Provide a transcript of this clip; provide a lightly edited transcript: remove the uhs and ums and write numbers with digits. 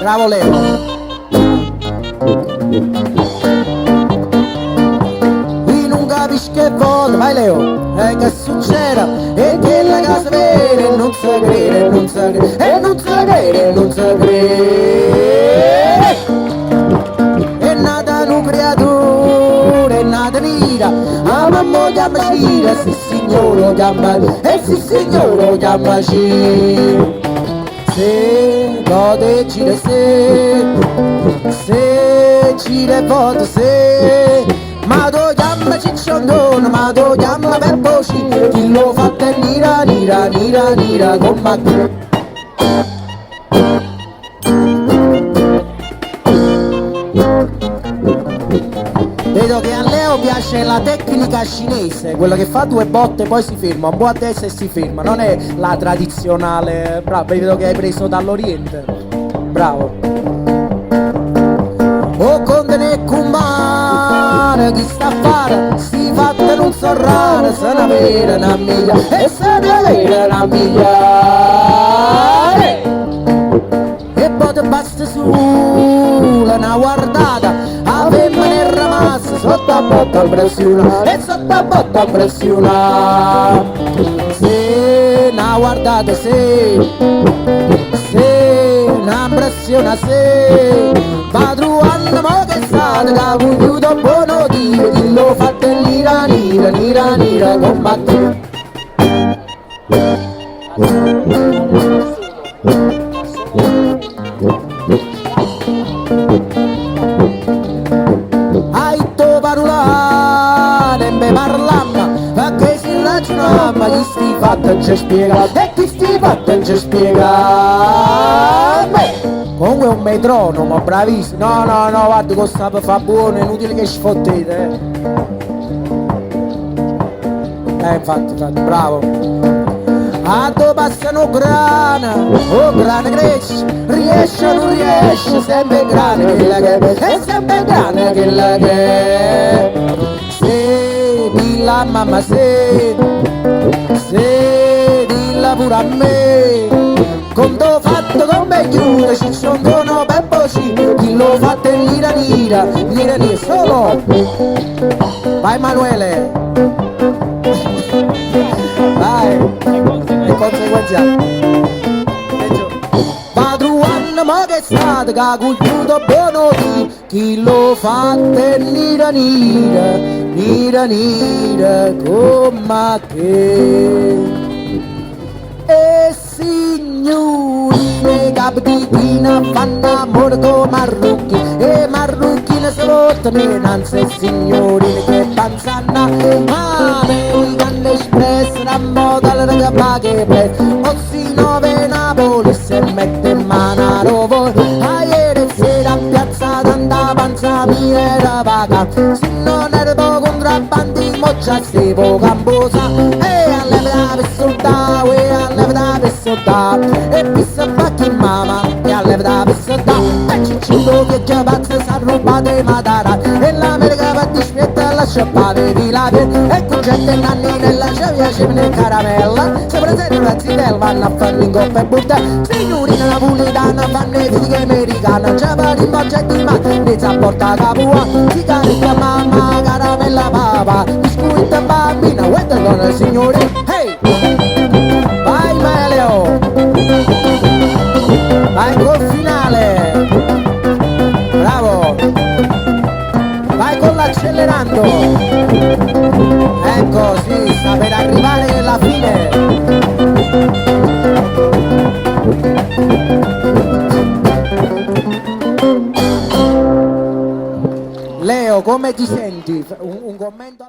Bravo Leo. Capisci che volta, vai Leo, che succede? E che la casa vede, non si crede, non si crede, e non si crede, non si crede. È nata una creatura, è nata nera, a mamma chiama Cira, sì signore lo chiama, e sì signore lo chiama Cira. Se gode Cira, se Cira volta, se ma tu chiama cicciondone, ma tu chiama Peppo C, chi lo fa te nira, nira, nira, nira, con Macchi. Vedo che a Leo piace la tecnica cinese, quello che fa due botte e poi si ferma, un po' a destra e si ferma, non è la tradizionale, bravo, vedo che hai preso dall'Oriente, bravo. O conte ne cumare, chi sta a fare, si fatta non so rara, se ne vede una miglia, e se ne vede una miglia. E poi ti basta sulla una guardata, a femmina è rimasta sotto a botta a pressione, e sotto a botta a pressione. Se una guardata, se una pressione, se padruanno mo che state, che vogliuto buono dire, chi lo fate nira, nira, nira, nira, combatte. Hai to parlare, me parlamma, perché si ragionamma, chi sti fatta ci spiega, e chi sti fatta ci spiega. Comunque è un metronomo, bravissimo. No, no, no, guarda, questo fa buono, è inutile che sfottete. Infatti, bravo. A dove passano grana, oh grana cresce, riesce o non riesce, sempre grana quella che è, sempre grana quella che è. Se dilla mamma, se dilla pure a me, conto fatto come chiude, ci sono Peppo C, chi lo fatte nira nira, nira nira, solo. Vai Emanuele. Vai. È conseguenziale. Padruanno ma che state, che ha cultuto buono di, chi lo fatte nira nira, nira nira, come che. E signorine capititina fanno amore con marrucchi, e marrucchine si votano innanzi, e signorine che panzanna, American Express, la moda che paghe prezzo, o si nove Napoli se mette in mano a rovo, a ieri sera a piazza tanta panza mia era vaga, se non ero contrabbandi mo già stevo camposa, e all'epoca per soldare, e all'epoca per soldare, e pissa bacchi in mamma, e all'epoca per soldare, e cicciuto che già pazza si rubate matara, e l'America va di spietta la sciappare di la piena, e con gente nanni nella cevia c'è nel caramella, se presente una zitella vanno a farlo in coppa e buttare, signorina napolitana fanno i figli americana, c'è per i progetti ma inizia a portare capua, si carica mamma caramella papa, biscuita bambina, guarda con il signore, hey! Vai Melio! Vai col finale! Bravo! Vai con l'accelerando! Ecco, sì, sta per arrivare alla fine! Leo, come ti senti? Un commento?